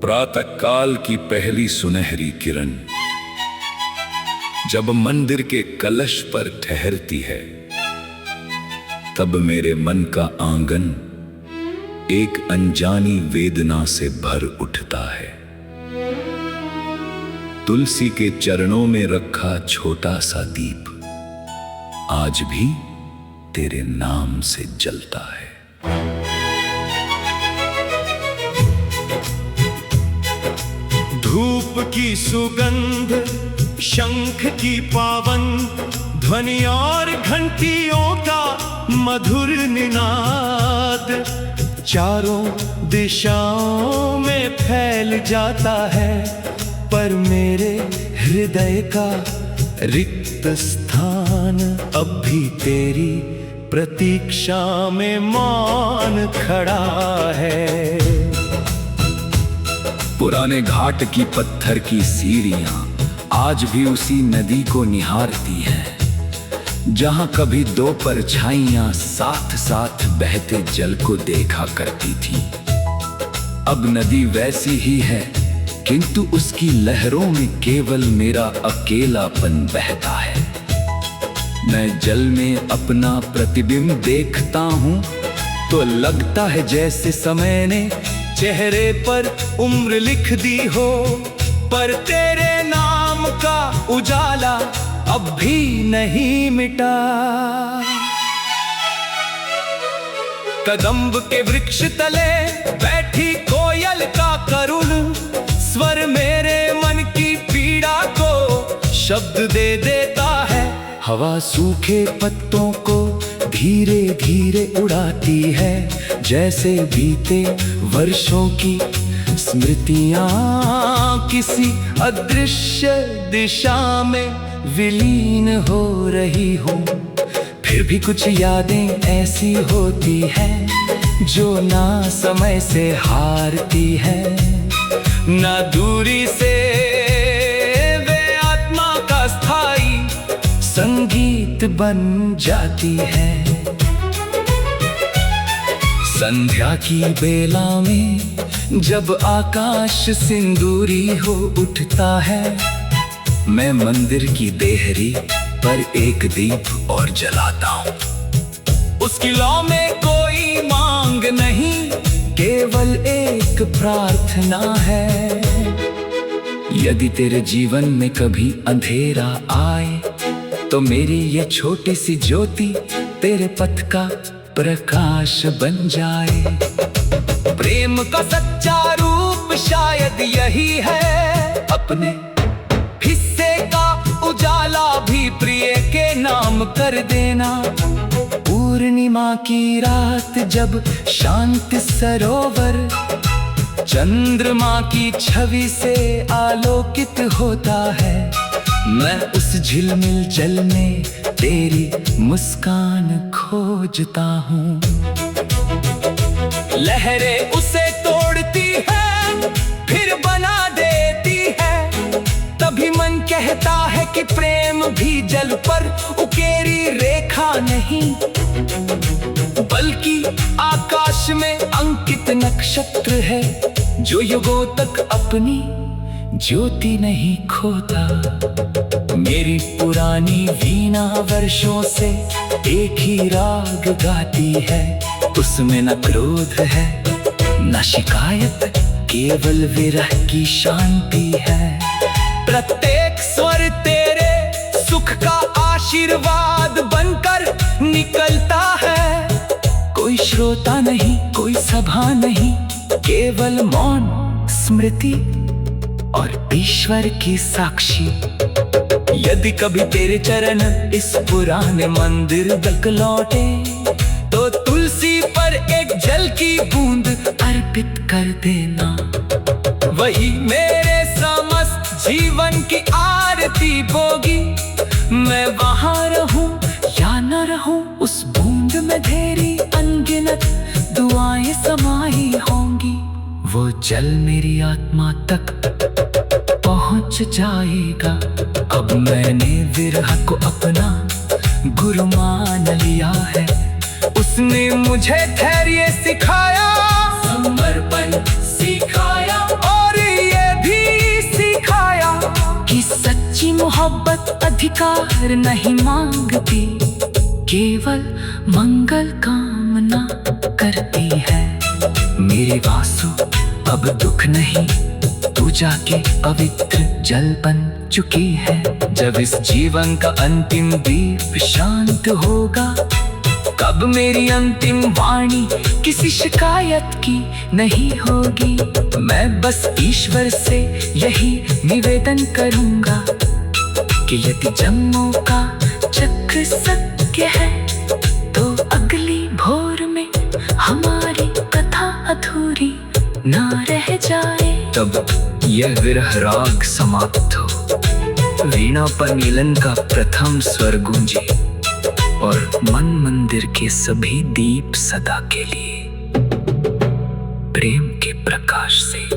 प्रातः काल की पहली सुनहरी किरण जब मंदिर के कलश पर ठहरती है, तब मेरे मन का आंगन एक अनजानी वेदना से भर उठता है। तुलसी के चरणों में रखा छोटा सा दीप आज भी तेरे नाम से जलता है। धूप की सुगंध, शंख की पावन ध्वनि और घंटियों का मधुर निनाद चारों दिशाओं में फैल जाता है, पर मेरे हृदय का रिक्त स्थान अब भी तेरी प्रतीक्षा में मौन खड़ा है। पुराने घाट की पत्थर की सीढ़ियां आज भी उसी नदी को निहारती हैं, जहां कभी दो परछाइयां साथ साथ बहते जल को देखा करती थी। अब नदी वैसी ही है, किंतु उसकी लहरों में केवल मेरा अकेलापन बहता है। मैं जल में अपना प्रतिबिंब देखता हूं तो लगता है जैसे समय ने चेहरे पर उम्र लिख दी हो, पर तेरे नाम का उजाला अब भी नहीं मिटा। कदम्ब के वृक्ष तले बैठी कोयल का करुण स्वर मेरे मन की पीड़ा को शब्द दे देता है। हवा सूखे पत्तों को धीरे धीरे उड़ाती है, जैसे बीते वर्षों की स्मृतियां किसी अदृश्य दिशा में विलीन हो रही हो। फिर भी कुछ यादें ऐसी होती हैं जो ना समय से हारती है, ना दूरी से वे आत्मा का स्थायी संगीत बन जाती है। संध्या की बेला में जब आकाश सिंदूरी हो उठता है, मैं मंदिर की देहरी पर एक दीप और जलाता हूँ। उसकी लौ में कोई मांग नहीं, केवल एक प्रार्थना है। यदि तेरे जीवन में कभी अंधेरा आए, तो मेरी ये छोटी सी ज्योति तेरे पथ का प्रकाश बन जाए। प्रेम का सच्चा रूप शायद यही है, अपने हिस्से का उजाला भी प्रिय के नाम कर देना। पूर्णिमा की रात जब शांत सरोवर चंद्रमा की छवि से आलोकित होता है, मैं उस झिलमिल जल में तेरी मुस्कान खोजता हूँ। लहरें उसे तोड़ती है, फिर बना देती है, तभी मन कहता है कि प्रेम भी जल पर उकेरी रेखा नहीं, बल्कि आकाश में अंकित नक्षत्र है, जो युगों तक अपनी ज्योति नहीं खोता। मेरी पुरानी वीणा वर्षों से एक ही राग गाती है, उसमें न क्रोध है न शिकायत, केवल विरह की शांति है। प्रत्येक स्वर तेरे सुख का आशीर्वाद बनकर निकलता है। कोई श्रोता नहीं, कोई सभा नहीं, केवल मौन स्मृति और ईश्वर की साक्षी। यदि कभी तेरे चरण इस पुराने मंदिर तक लौटे, तो तुलसी पर एक जल की बूंद अर्पित कर देना। वही मेरे समस्त जीवन की आरती होगी। मैं वहां रहूं या न रहूं, उस बूंद में ढेरी अनगिनत दुआएं समाई होंगी। वो जल मेरी आत्मा तक पहुंच जाएगा। अब मैंने विरह को अपना गुरु मान लिया है, उसने मुझे धैर्य सिखाया, समर्पण सिखाया और मोहब्बत अधिकार नहीं मांगती, केवल मंगल कामना करती है। मेरे वासु अब दुख नहीं, तू जाके पवित्र जल बन चुकी है। जब इस जीवन का अंतिम दीप शांत होगा, कब मेरी अंतिम वाणी किसी शिकायत की नहीं होगी। मैं बस ईश्वर से यही निवेदन करूंगा कि यदि जन्मों का चक्र सत्य है, तो अगली भोर में हमारी कथा अधूरी ना रह जाए। तब यह विरह राग समाप्त हो, वीणा पर मिलन का प्रथम स्वर गूंजे और मन मंदिर के सभी दीप सदा के लिए प्रेम के प्रकाश से